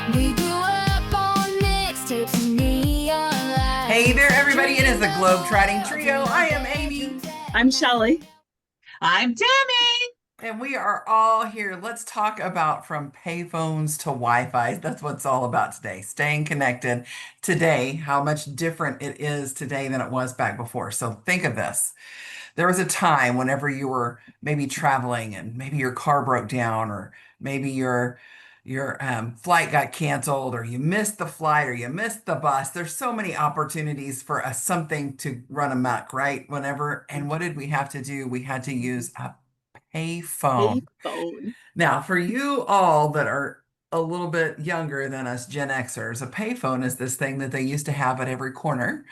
We grew up on mixtapes and neon lights. Hey there, everybody. It is the GlobeTrotting Trio. I am Amy. I'm Shelly. I'm Tammy. And we are all here. Let's talk about from payphones to Wi Fi. That's what it's all about today. Staying connected today, how much different it is today than it was back before. So think of this. There was a time whenever you were maybe traveling and maybe your car broke down or maybe your flight got canceled or you missed the flight or you missed the bus. There's so many opportunities for something to run amok, right? Whenever, and what did we have to do? We had to use a payphone. Payphone. Now, for you all that are a little bit younger than us Gen Xers, a payphone is this thing that they used to have at every corner.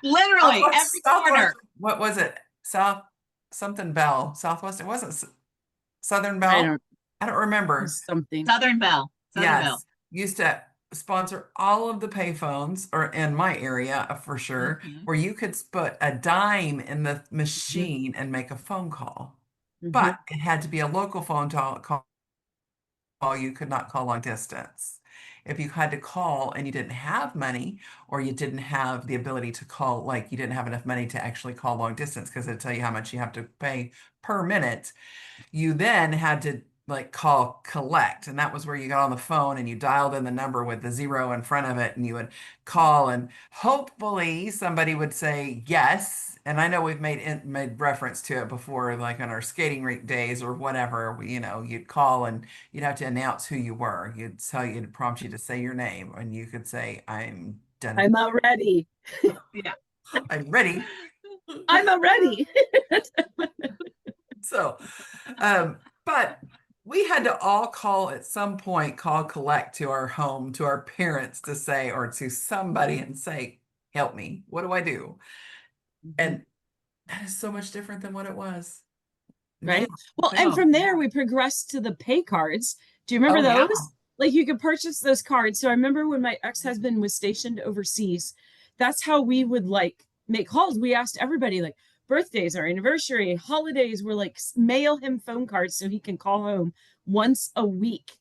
Literally every corner. What was it? Something Bell, Southwest. It wasn't Southern I Bell. I don't remember. something. Southern Bell. Yes, used to sponsor all of the payphones, or in my area for sure, where you could put a dime in the machine and make a phone call. But it had to be a local phone call. You could not call long distance. If you had to call and you didn't have money, or you didn't have the ability to call, like you didn't have enough money to actually call long distance because it'd tell you how much you have to pay per minute, you then had to like call collect. And that was where you got on the phone and you dialed in the number with the zero in front of it and you would call and hopefully somebody would say yes. And I know we've made reference to it before, like on our skating rink days or whatever, you'd call and you'd have to announce who you were. It'd prompt you to say your name and you could say, I'm done. I'm not ready. Yeah. I'm ready. I'm not ready. So, but we had to all call at some point, call collect to our home, to our parents to say, or to somebody and say, help me. What do I do? And that is so much different than what it was. Right. Well, and from there we progressed to the pay cards. Do you remember those? Yeah. Like you could purchase those cards. So I remember when my ex-husband was stationed overseas, that's how we would like make calls. We asked everybody like birthdays or anniversary, holidays, we're like mail him phone cards so he can call home once a week.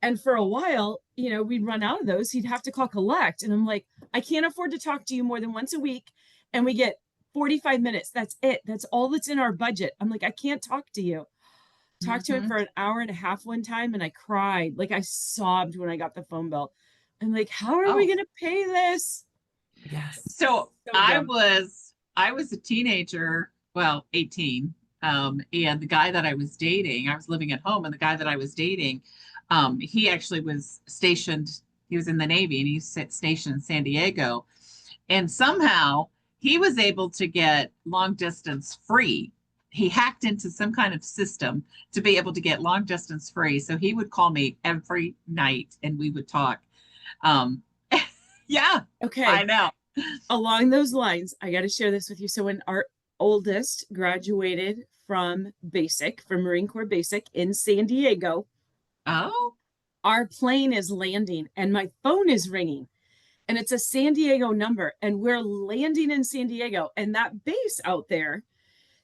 And for a while, we'd run out of those. He'd have to call collect. And I'm like, I can't afford to talk to you more than once a week. And we get 45 minutes. That's it. That's all that's in our budget. I'm like, I can't talk to you. Talked to him for an hour and a half one time. And I cried. Like I sobbed when I got the phone bill. I'm like, how are we going to pay this? Yes. So I was a teenager, well, 18. And the guy that I was dating, I was living at home, and the guy that I was dating, he actually was stationed, he was in the Navy, and he was stationed in San Diego. And somehow he was able to get long distance free. He hacked into some kind of system to be able to get long distance free. So he would call me every night and we would talk. Yeah. Okay. I know. Along those lines, I got to share this with you. So when our oldest graduated from Marine Corps Basic in San Diego, our plane is landing and my phone is ringing. And it's a San Diego number, and we're landing in San Diego. And that base out there,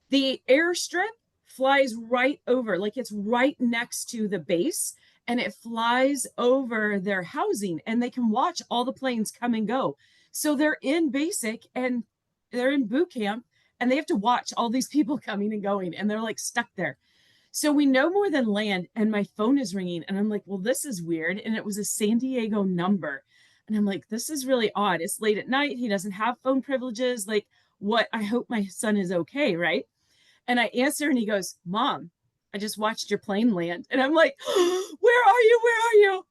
the airstrip flies right over, like it's right next to the base, and it flies over their housing, and they can watch all the planes come and go. So they're in basic and they're in boot camp, and they have to watch all these people coming and going, and they're like stuck there. So we no more than land, and my phone is ringing, and I'm like, well, this is weird. And it was a San Diego number. And I'm like, this is really odd. It's late at night. He doesn't have phone privileges. Like, what? I hope my son is okay, right? And I answer, and he goes, Mom, I just watched your plane land. And I'm like, where are you? Where are you?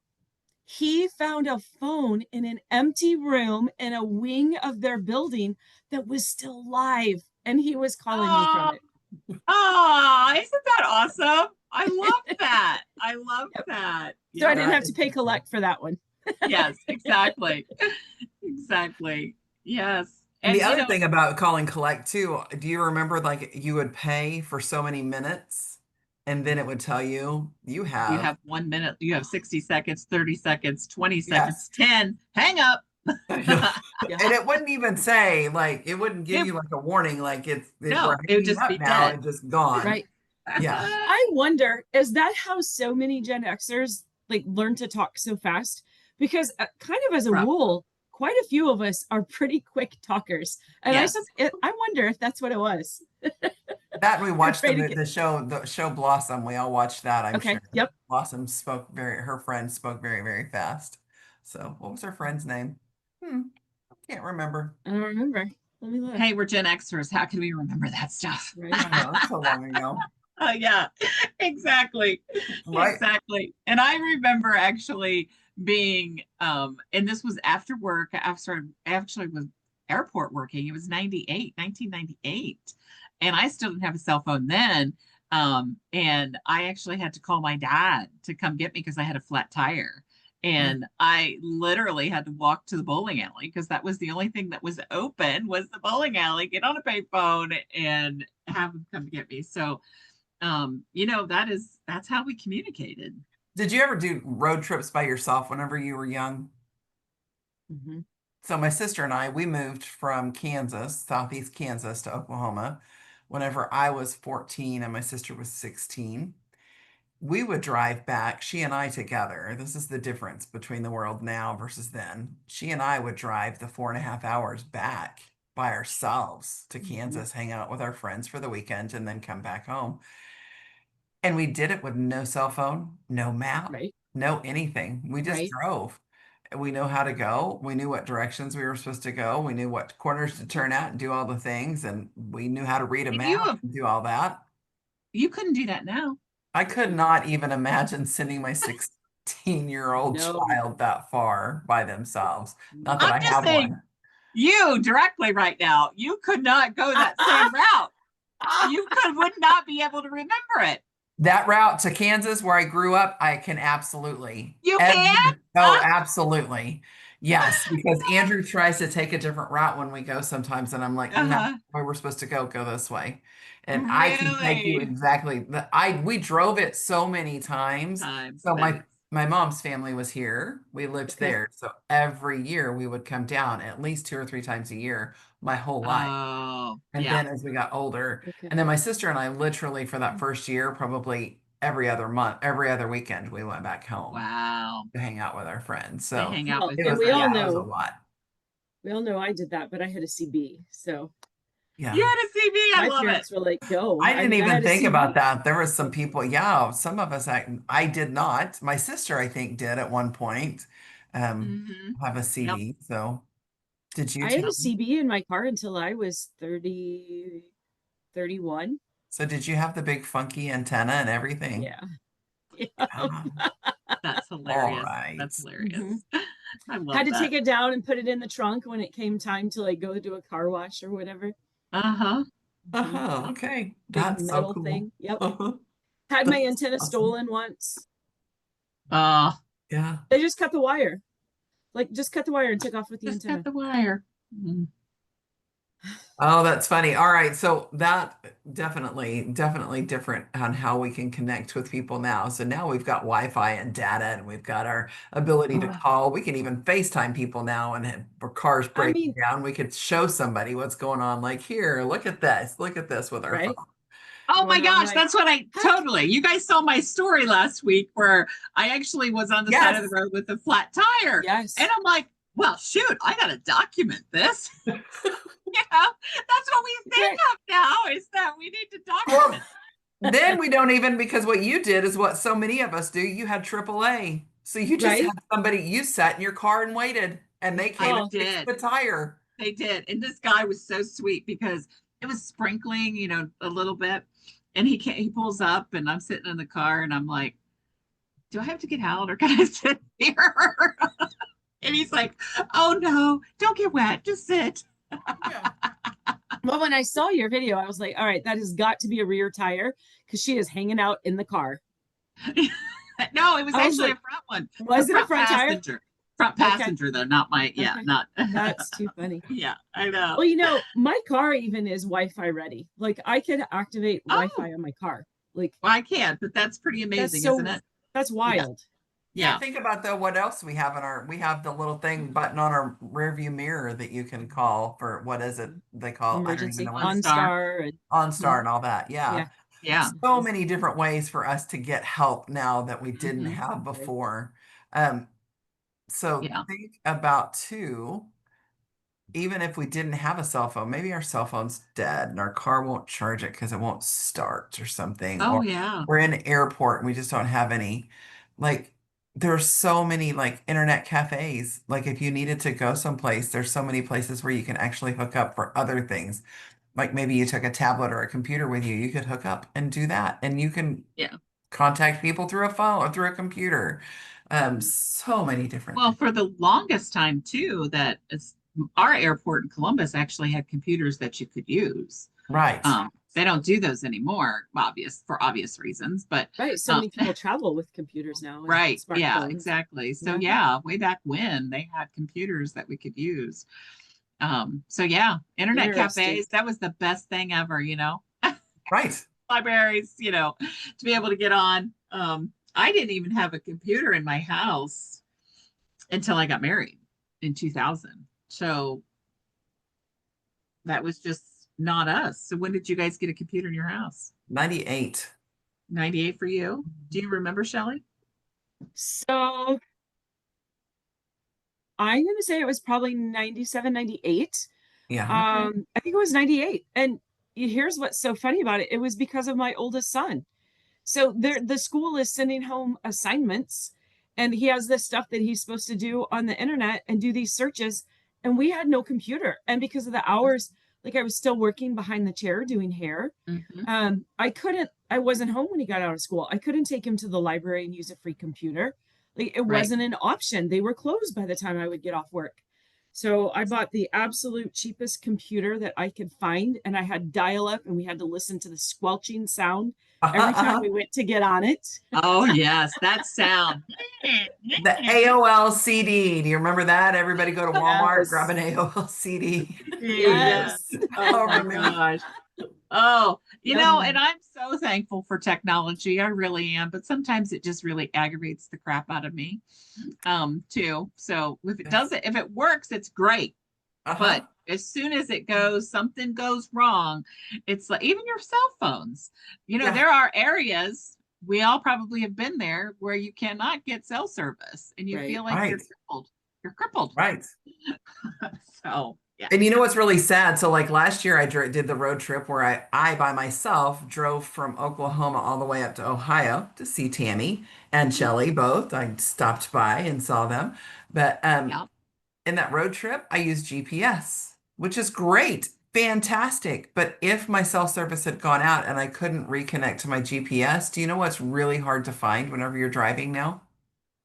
He found a phone in an empty room in a wing of their building that was still live. And he was calling me from it. Oh, isn't that awesome? I love that. I love that. So I didn't have to pay collect for that one. Yes, exactly. Exactly. Yes. And the other thing about calling collect too, do you remember like you would pay for so many minutes and then it would tell you you have 1 minute, you have 60 seconds, 30 seconds, 20 seconds, 10, hang up. And it wouldn't even say, like, it wouldn't give you like a warning, like it would just be now dead. and just gone. Right. Yeah. I wonder, is that how so many Gen Xers like learn to talk so fast because kind of as a Right. rule, quite a few of us are pretty quick talkers. And Yes. I wonder if that's what it was. That we watched Afraid to get- the show Blossom. We all watched that, I'm Okay. sure. Yep. Blossom her friend spoke very, very fast. So what was her friend's name? Can't remember. I don't remember. Let me look. Hey, we're Gen Xers. How can we remember that stuff? Right. I know, it's so long ago. Yeah, exactly. Right. Exactly. And I remember actually being, and this was after work, after I actually was airport working. It was 1998. And I still didn't have a cell phone then. And I actually had to call my dad to come get me because I had a flat tire. And I literally had to walk to the bowling alley because that was the only thing that was open was the bowling alley, get on a payphone and have them come get me. So, that's how we communicated. Did you ever do road trips by yourself whenever you were young? Mm-hmm. So my sister and I, we moved from Kansas, southeast Kansas, to Oklahoma whenever I was 14 and my sister was 16. We would drive back, she and I together. This is the difference between the world now versus then. She and I would drive the 4.5 hours back by ourselves to Kansas, hang out with our friends for the weekend, and then come back home. And we did it with no cell phone, no map, Right. no anything. We just Right. drove. We knew how to go. We knew what directions we were supposed to go. We knew what corners to turn at and do all the things. And we knew how to read a map and do all that. You couldn't do that now. I could not even imagine sending my 16-year-old No. child that far by themselves. Not that I'm I just have saying, one. you directly right now, you could not go that same route. You would not be able to remember it. That route to Kansas where I grew up, I can absolutely. You can? Oh, absolutely. Yes, because Andrew tries to take a different route when we go sometimes, and I'm like, no, where we're supposed to go this way. And I can take you Really? exactly. We drove it so many times. So my mom's family was here. We lived there. So every year we would come down at least 2 or 3 times a year my whole life. Oh, And yeah. then as we got older, and then my sister and I literally for that first year, probably every other month, every other weekend, we went back home. Wow. To hang out with our friends. To So hang out with it was, we all it was know a lot. we all know I did that, but I had a CB. So Yeah. You had a CB. I love it. my parents were like, go. I didn't had even a think CB. about that. There was some people, some of us, I did not. My sister, I think, did at one point have a CB. So did you? I had a CB in my car until I was 30, 31. So did you have the big funky antenna and everything? Yeah. That's hilarious. All right. That's hilarious. I love Had to that. take it down and put it in the trunk when it came time to like go do a car wash or whatever. Okay. Big That's metal so cool. thing. Yep. Had my antenna stolen once. Yeah. They just cut the wire. Like just cut the wire and took off with the antenna. Cut the wire. Oh, that's funny. All right. So that definitely different on how we can connect with people now. So now we've got Wi-Fi and data and we've got our ability to call. We can even FaceTime people now and have our cars breaking down. We could show somebody what's going on. Like here, look at this with our phone. Oh my gosh, that's what you guys saw my story last week where I actually was on the side of the road with a flat tire. Yes. And I'm like, well, shoot, I got to document this. That's what we think of now is that we need to document. Then we don't even, because what you did is what so many of us do. You had AAA. So you just had somebody, you sat in your car and waited and they came and fixed the tire. They did. And this guy was so sweet because it was sprinkling, a little bit. And he pulls up and I'm sitting in the car and I'm like, do I have to get out or can I sit here? And he's like, oh no, don't get wet, just sit. Well, when I saw your video, I was like, all right, that has got to be a rear tire because she is hanging out in the car. No, it was actually a front one. Was it a front passenger tire? Front passenger though, not my not That's too funny. Yeah, I know. Well, my car even is Wi-Fi ready. Like I could activate Wi-Fi on my car. Like I can't, but that's pretty amazing, isn't it? That's wild. Yeah. Think about though what else we have we have the little thing button on our rear view mirror that you can call for what is it they call emergency it? OnStar and all that. Yeah. Yeah. so many different ways for us to get help now that we didn't have before. So Yeah. think about too, even if we didn't have a cell phone, maybe our cell phone's dead and our car won't charge it because it won't start or something. Oh Or yeah. we're in an airport and we just don't have any. Like there's so many like internet cafes. Like if you needed to go someplace, there's so many places where you can actually hook up for other things. Like maybe you took a tablet or a computer with you, you could hook up and do that. And you can Yeah. contact people through a phone or through a computer. So many different Well, things. for the longest time too, that is, our airport in Columbus actually had computers that you could use. Right. They don't do those anymore, for obvious reasons, but Right. So many people travel with computers now. And right. Yeah, smartphones. exactly. So Yeah. yeah, way back when they had computers that we could use. So yeah, internet Interesting. cafes, that was the best thing ever, Right. libraries, to be able to get on. I didn't even have a computer in my house until I got married in 2000. So that was just not us. So when did you guys get a computer in your house? 98. 98 for you? Do you remember, Shelley? So I'm going to say it was probably 97, 98. Yeah. I think it was 98. And here's what's so funny about it. It was because of my oldest son. So the school is sending home assignments and he has this stuff that he's supposed to do on the internet and do these searches. And we had no computer. And because of the hours, like I was still working behind the chair doing hair. I wasn't home when he got out of school. I couldn't take him to the library and use a free computer. Like it Right. wasn't an option. They were closed by the time I would get off work. So I bought the absolute cheapest computer that I could find, and I had dial up, and we had to listen to the squelching sound every time we went to get on it. Oh, yes, that sound. The AOL CD. Do you remember that? Everybody go to Walmart, Yes. grab an AOL CD. Yes. Oh my remember. gosh. Oh, Yeah. and I'm so thankful for technology. I really am, but sometimes it just really aggravates the crap out of me, too. So if it works, it's great. But as soon as something goes wrong, it's like even your cell phones. There are areas, we all probably have been there, where you cannot get cell service and you Right. feel like you're crippled. You're crippled. Right. So yeah. And you know what's really sad? So like last year I did the road trip where I by myself drove from Oklahoma all the way up to Ohio to see Tammy and Shelly both. I stopped by and saw them. But Yeah. in that road trip, I used GPS, which is great, fantastic. But if my cell service had gone out and I couldn't reconnect to my GPS, do you know what's really hard to find whenever you're driving now?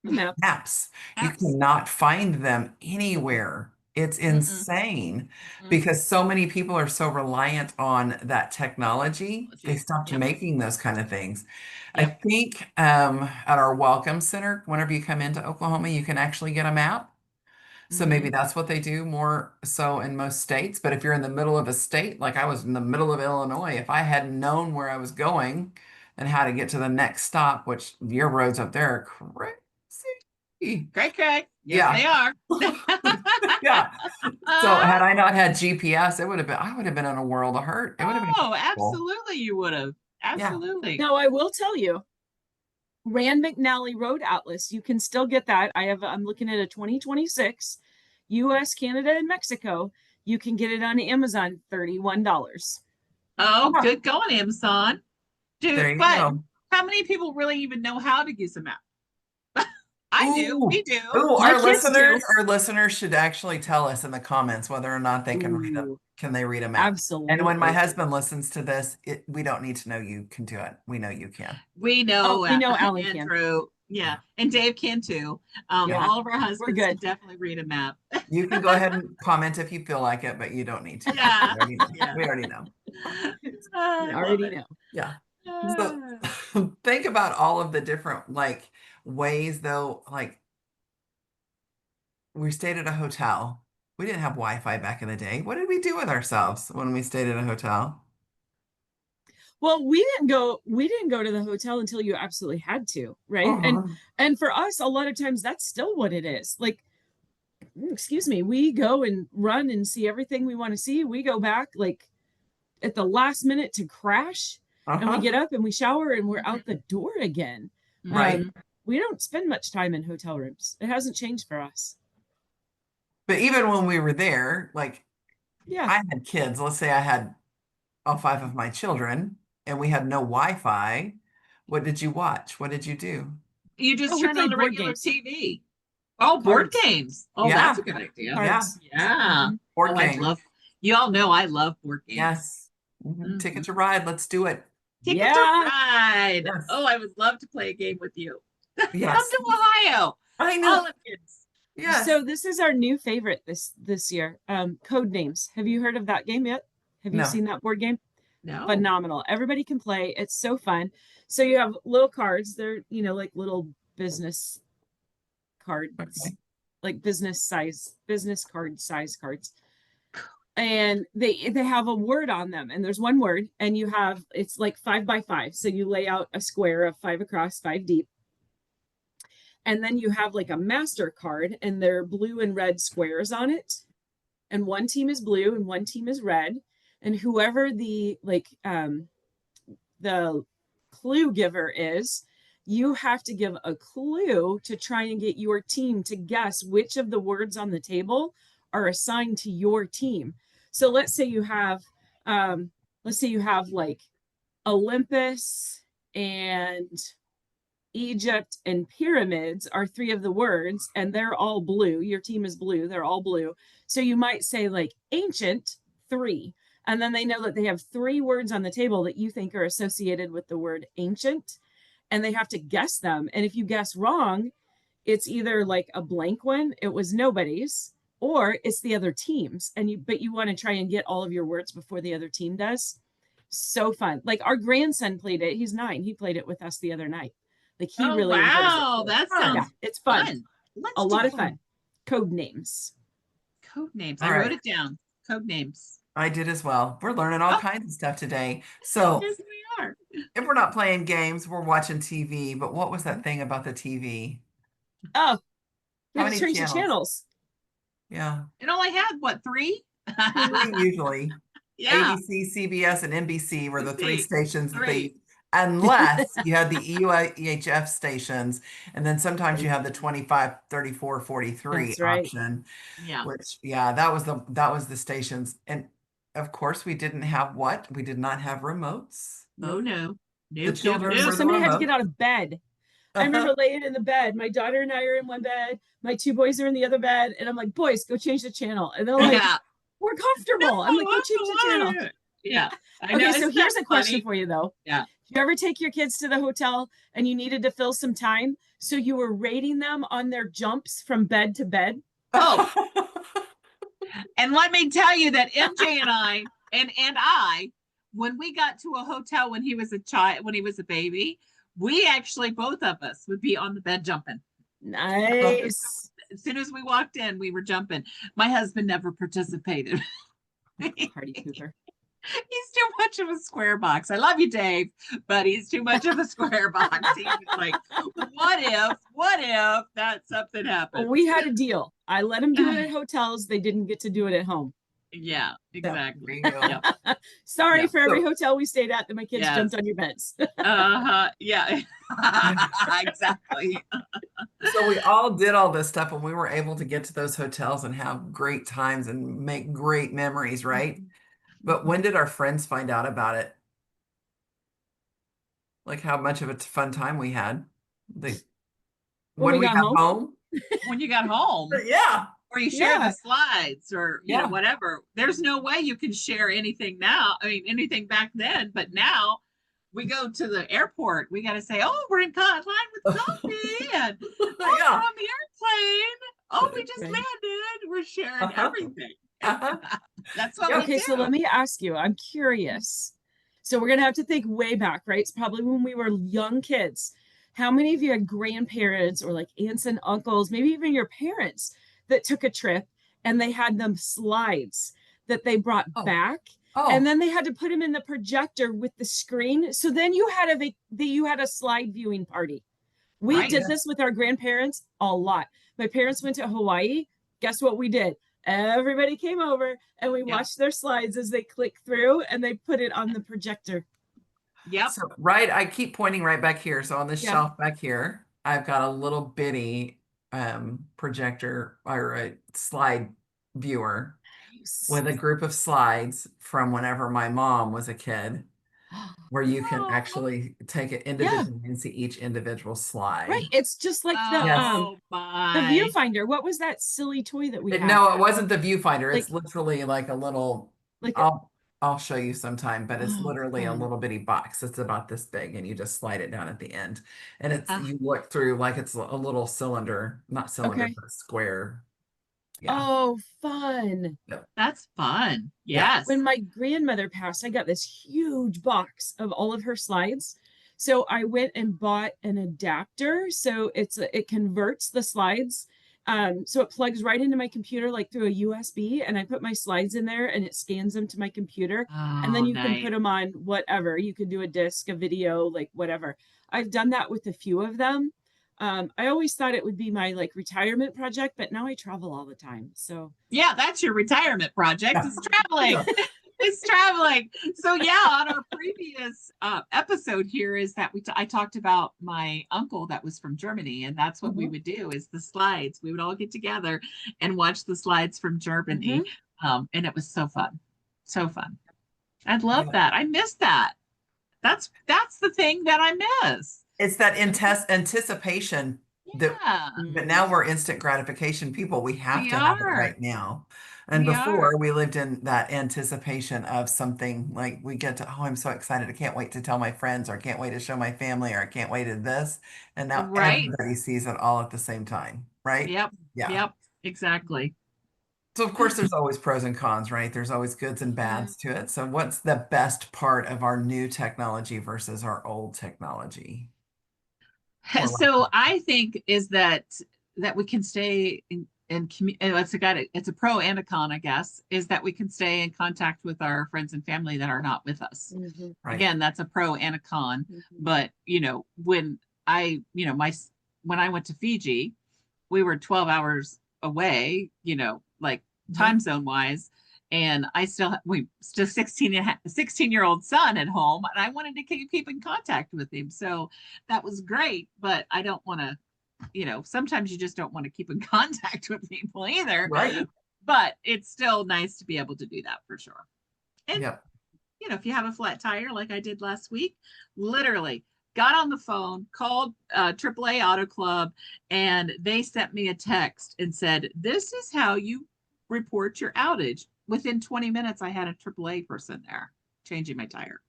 Maps. You cannot find them anywhere. It's insane because so many people are so reliant on that technology. They stopped making those kind of things. I think at our Welcome Center, whenever you come into Oklahoma, you can actually get a map. So maybe that's what they do more so in most states. But if you're in the middle of a state, like I was in the middle of Illinois, if I had known where I was going and how to get to the next stop, which your roads up there are crazy. Craig. Yes, Yeah. they are. Yeah. So had I not had GPS, I would have been in a world of hurt. It would have been absolutely you would have. Absolutely. Now I will tell you, Rand McNally Road Atlas, you can still get that. I'm looking at a 2026 US, Canada, and Mexico. You can get it on Amazon, $31. Oh, good going, Amazon. Dude, There you but go. how many people really even know how to use a map? I do. We do. Ooh, My our kids do. listeners should actually tell us in the comments whether or not they can read a Ooh. can they read a map. Absolutely. And when my husband listens to this, we don't need to know you can do it. We know you can. We know. We know Alan can. Andrew. Yeah, and Dave can too. All of our husbands can definitely read a map. You can go ahead and comment if you feel like it, but you don't need to. Yeah. We already know. I already know. Yeah. So think about all of the different like ways though, like we stayed at a hotel. We didn't have Wi-Fi back in the day. What did we do with ourselves when we stayed at a hotel? Well, we didn't go to the hotel until you absolutely had to, right? And for us, a lot of times that's still what it is. Like, excuse me, we go and run and see everything we want to see. We go back like at the last minute to crash. and we get up and we shower and we're out the door again. Right. We don't spend much time in hotel rooms. It hasn't changed for us. But even when we were there, like Yeah. I had kids, let's say I had all 5 of my children and we had no Wi-Fi. What did you watch? What did you do? You just we turn on played the board regular games. TV. Oh, board Cards. games. Oh, Yeah. that's a good idea. Cards. Yeah. Board Oh, I games. love, you all know I love board games. Yes. Ticket to Ride. Let's do it. Ticket Yeah. to Ride. Yes. Oh, I would love to play a game with you. Yes. Come to Ohio. I know. All of kids. Yes. So this is our new favorite this year. Code Names. Have you heard of that game yet? Have you No. seen that board game? No. Phenomenal. Everybody can play. It's so fun. So you have little cards. They're, like little business cards, Okay. like business card size cards. And they have a word on them, and there's one word, and it's like 5 by 5. So you lay out a square of 5 across, 5 deep. And then you have like a master card, and they're blue and red squares on it. And one team is blue and one team is red. And whoever the clue giver is, you have to give a clue to try and get your team to guess which of the words on the table are assigned to your team. So let's say you have like Olympus and Egypt and pyramids are 3 of the words, and they're all blue. Your team is blue. They're all blue. So you might say like ancient 3, and then they know that they have 3 words on the table that you think are associated with the word ancient, and they have to guess them. And if you guess wrong, it's either like a blank one, it was nobody's, or it's the other team's. But you want to try and get all of your words before the other team does. So fun. Like our grandson played it. He's 9. He played it with us the other night. Like he really enjoys it. Wow, that sounds it's fun. Let's A do lot of fun. Code names. Code names. All I right. wrote it down. Code names. I did as well. We're learning all kinds of stuff today. So Yes, we are. if we're not playing games, we're watching TV. But what was that thing about the TV? Oh, How you have many to change the channels. Yeah. It only had what, 3? 3 usually. Yeah. ABC, CBS, and NBC were the 3 NBC, stations that 3. unless you had the EHF stations, and then sometimes you have the 25, 34, 43 That's right. option, Yeah. which that was the stations. And of course we did not have remotes. No. The children So were the somebody had to remote. get out of bed. I remember laying in the bed. My daughter and I are in one bed. My 2 boys are in the other bed. And I'm like, boys, go change the channel. And they're like, Yeah. we're comfortable. I'm like, go change the channel. Yeah. I know. Okay, so Isn't here's that a question funny? for you though. Yeah. Do you ever take your kids to the hotel and you needed to fill some time? So you were rating them on their jumps from bed to bed? Oh, and let me tell you that MJ and I, and I, when we got to a hotel when he was a child, when he was a baby, we actually, both of us would be on the bed jumping. Nice. As soon as we walked in, we were jumping. My husband never participated. Party pooper. He's too much of a square box. I love you, Dave, but he's too much of a square box. He's like, what if that something happened? Well, we had a deal. I let them do it at hotels. They didn't get to do it at home. Yeah, exactly. There you go. Yeah. Sorry Yeah. for every hotel we stayed at that my kids Yes. jumped on your beds. Yeah. Exactly. So we all did all this stuff and we were able to get to those hotels and have great times and make great memories, right? But when did our friends find out about it? Like how much of a fun time we had? When When we we got got home? When you got home, Yeah. or you share Yeah. the slides, or you know, Yeah. whatever. There's no way you can share anything now. I mean, anything back then, but now we go to the airport. We got to say, "Oh, we're in line with Sophie," and "Oh, we're Yeah. on the airplane. Oh, we just Right. landed." We're sharing Uh-huh. everything. Uh-huh. That's what we Okay, do. so let me ask you. I'm curious. So we're gonna have to think way back, right? It's probably when we were young kids. How many of you had grandparents or like aunts and uncles, maybe even your parents, that took a trip and they had them slides that they brought Oh. back, Oh, and then they had to put them in the projector with the screen. So then you had a slide viewing party. We Right. did this with our grandparents a lot. My parents went to Hawaii. Guess what we did? Everybody came over and we Yeah. watched their slides as they click through and they put it on the projector. Yep. So I keep pointing right back here. So on the Yeah. shelf back here, I've got a little bitty projector or a slide viewer with a group of slides from whenever my mom was a kid, where you can Oh, actually take it yeah. individually and see each individual slide. Right. It's just like Yes. Oh the my. viewfinder. What was that silly toy that we had? No, it wasn't the viewfinder. Like, It's literally like a little, like, I'll show you sometime, but it's oh, literally a fun. little bitty box. It's about this big and you just slide it down at the end. And it's, Ah. you look through like it's a little cylinder, not cylinder, Okay. but square. Yeah. Oh, fun. That's fun. Yeah. Yes. When my grandmother passed, I got this huge box of all of her slides. So I went and bought an adapter. So it converts the slides. So it plugs right into my computer, like through a USB, and I put my slides in there and it scans them to my computer. And then Oh, you can nice. put them on whatever. You can do a disc, a video, like whatever. I've done that with a few of them. I always thought it would be my like retirement project, but now I travel all the time. So Yeah, that's your retirement project. Yeah. It's traveling. Yeah. It's traveling. So yeah, on our previous episode here is that I talked about my uncle that was from Germany, and that's what we would do is the slides. We would all get together and watch the slides from Germany, and it was so fun, so fun. I love Yeah. that. I miss that. That's the thing that I miss. It's that anticipation that, Yeah, but now we're instant gratification people. We have we to have it are. right now. And We are. before we lived in that anticipation of something like we get to, oh, I'm so excited. I can't wait to tell my friends, or I can't wait to show my family, or I can't wait to this. And now Right. everybody sees it all at the same time, right? Yep. Yeah. Yep. Exactly. So of course there's always pros and cons, right? There's always goods and bads to it. So what's the best part of our new technology versus our old technology? Or So I think is that we can stay it's a pro and a con, I guess, is that we can stay in contact with our friends and family that are not with us. right. Again, that's a pro and a con. But when when I went to Fiji, we were 12 hours away, like time zone wise. And I still 16-year-old son at home, and I wanted to keep in contact with him. So that was great, but I don't want to, sometimes you just don't want to keep in contact with people either. Right. But it's still nice to be able to do that for sure. And Yep. if you have a flat tire like I did last week, literally got on the phone, called AAA Auto Club, and they sent me a text and said, "This is how you report your outage." Within 20 minutes, I had a AAA person there changing my tire.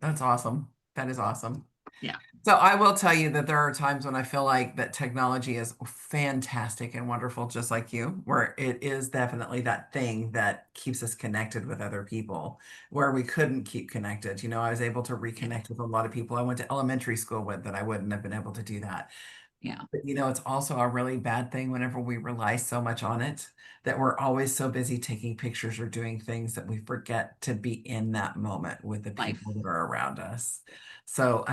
That's awesome. That is awesome. Yeah. So I will tell you that there are times when I feel like that technology is fantastic and wonderful, just like you, where it is definitely that thing that keeps us connected with other people, where we couldn't keep connected. I was able to reconnect with a lot of people I went to elementary school with that I wouldn't have been able to do that. Yeah. But it's also a really bad thing whenever we rely so much on it that we're always so busy taking pictures or doing things that we forget to be in that moment with the people that are around us. So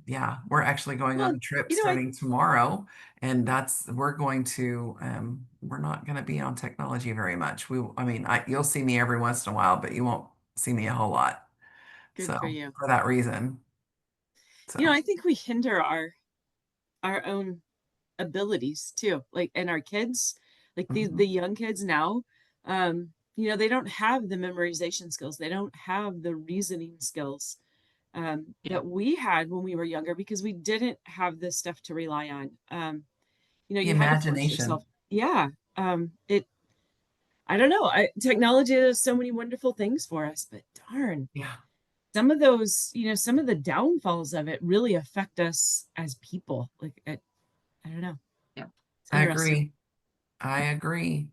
yeah, we're actually going on a trip starting tomorrow, and we're going to we're not going to be on technology very much. You'll see me every once in a while, but you won't see me a whole lot. Good for you. For that reason. So I think we hinder our own abilities too, like, and our kids, like the young kids now, they don't have the memorization skills, they don't have the reasoning skills that we had when we were younger, because we didn't have this stuff to rely on. the You had to force imagination. yourself. Yeah. I don't know, technology does so many wonderful things for us, but darn, Yeah. some of those, some of the downfalls of it really affect us as people. Like, I don't know. Yeah. I agree.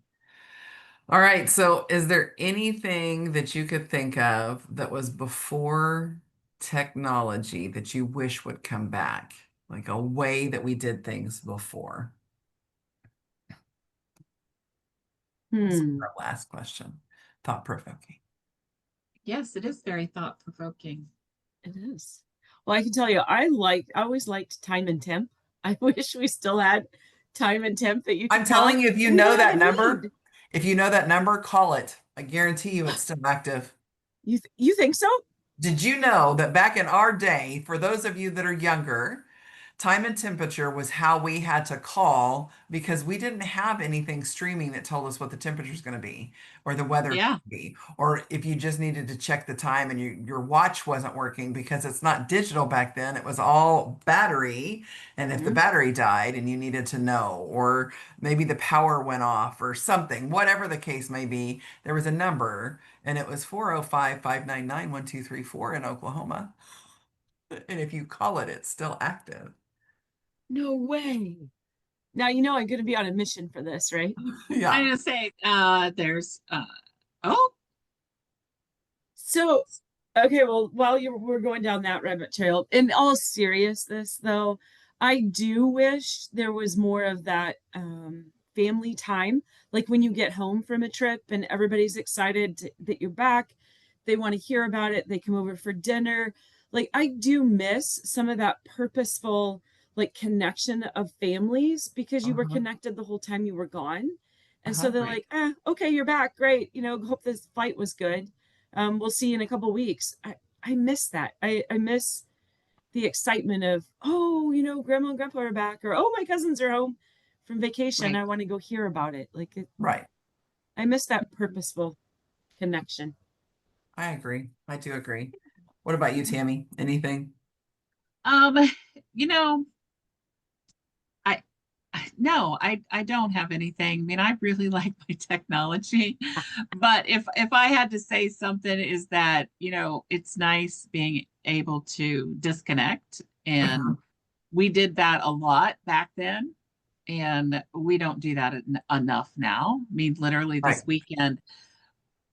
All right. So is there anything that you could think of that was before technology that you wish would come back? Like a way that we did things before? This is our last question. Thought provoking. Yes, it is very thought provoking. It is. Well, I can tell you, I always liked time and temp. I wish we still had time and temp that you could I'm telling call. you, if you We know don't have that a number, need. call it. I guarantee you it's still active. You think so? Did you know that back in our day, for those of you that are younger, time and temperature was how we had to call because we didn't have anything streaming that told us what the temperature is going to be or the weather Yeah. could be. Or if you just needed to check the time and your watch wasn't working because it's not digital back then, it was all battery. And if the battery died and you needed to know, or maybe the power went off or something, whatever the case may be, there was a number and it was 405-599-1234 in Oklahoma. And if you call it, it's still active. No way. Now you know I'm going to be on a mission for this, right? I'm Yeah. gonna say there's oh, So, okay, well, while we're going down that rabbit trail, in all seriousness, though, I do wish there was more of that family time. Like when you get home from a trip and everybody's excited that you're back, they want to hear about it, they come over for dinner. Like I do miss some of that purposeful like connection of families because you were Uh-huh. connected the whole time you were gone. And so Uh-huh. they're right. like, okay, you're back. Great. You know, hope this flight was good. We'll see you in a couple weeks. I miss that. I miss the excitement of, oh, you know, grandma and grandpa are back, or oh, my cousins are home from vacation. Right. I want to go hear about it. Right. I miss that purposeful connection. I agree. I do agree. What about you, Tammy? Anything? Um, you know, I no, I don't have anything. I mean, I really like my technology, but if I had to say something is that, you know, it's nice being able to disconnect, Uh-huh. and we did that a lot back then, and we don't do that enough now. I mean, literally Right. this weekend,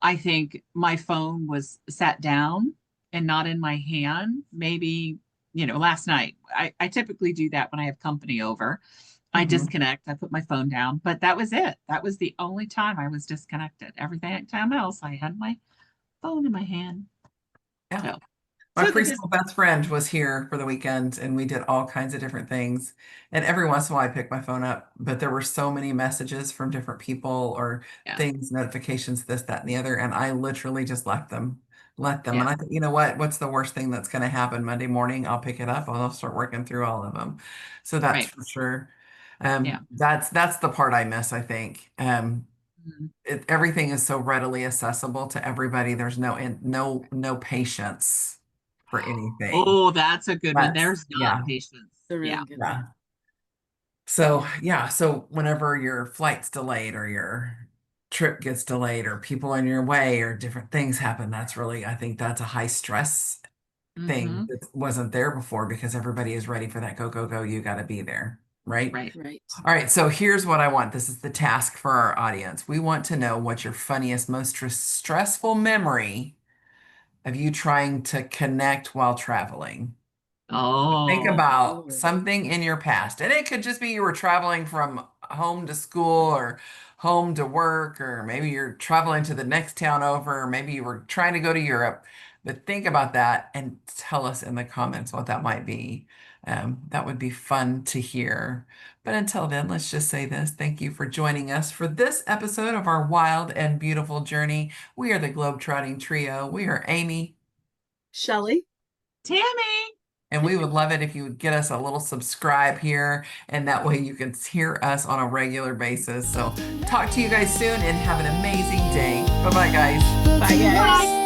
I think my phone was sat down and not in my hand. Maybe, you know, last night. I typically do that when I have company over. I Mhm. disconnect, I put my phone down, but that was it. That was the only time I was disconnected. Everything time else, I had my phone in my hand. Yeah. So, My so the preschool best friend was here for the weekend and we did all kinds of different things. And every once in a while I pick my phone up, but there were so many messages from different people or yeah, things, notifications, this, that, and the other. And I literally just left them. Let them. And yeah, I thought, you know what? What's the worst thing that's going to happen Monday morning? I'll pick it up. I'll start working through all of them. So that's right, for sure. yeah. That's the part I miss, I think. Mhm. Everything is so readily accessible to everybody. There's no patience for anything. Oh, that's a good one. That's There's not yeah, patience. The really Yeah, good one. yeah. So Yeah. yeah, so whenever your flight's delayed or your trip gets delayed or people in your way or different things happen, that's really, I think that's a high stress thing hmm, that wasn't there before because everybody is ready for that go, go, go. You got to be there, right? right. Right. All right, so here's what I want. This is the task for our audience. We want to know what your funniest, most stressful memory of you trying to connect while traveling. Think Oh, about Oh. something in your past. And it could just be you were traveling from home to school or home to work, or maybe you're traveling to the next town over, or maybe you were trying to go to Europe. But think about that and tell us in the comments what that might be. That would be fun to hear. But until then, let's just say this. Thank you for joining us for this episode of our wild and beautiful journey. We are the Globetrotting Trio. We are Amy. Shelley. Tammy. And we would love it if you would get us a little subscribe here, and that way you can hear us on a regular basis. So, talk to you guys soon and have an amazing day. Bye bye, guys. Bye, guys. Bye.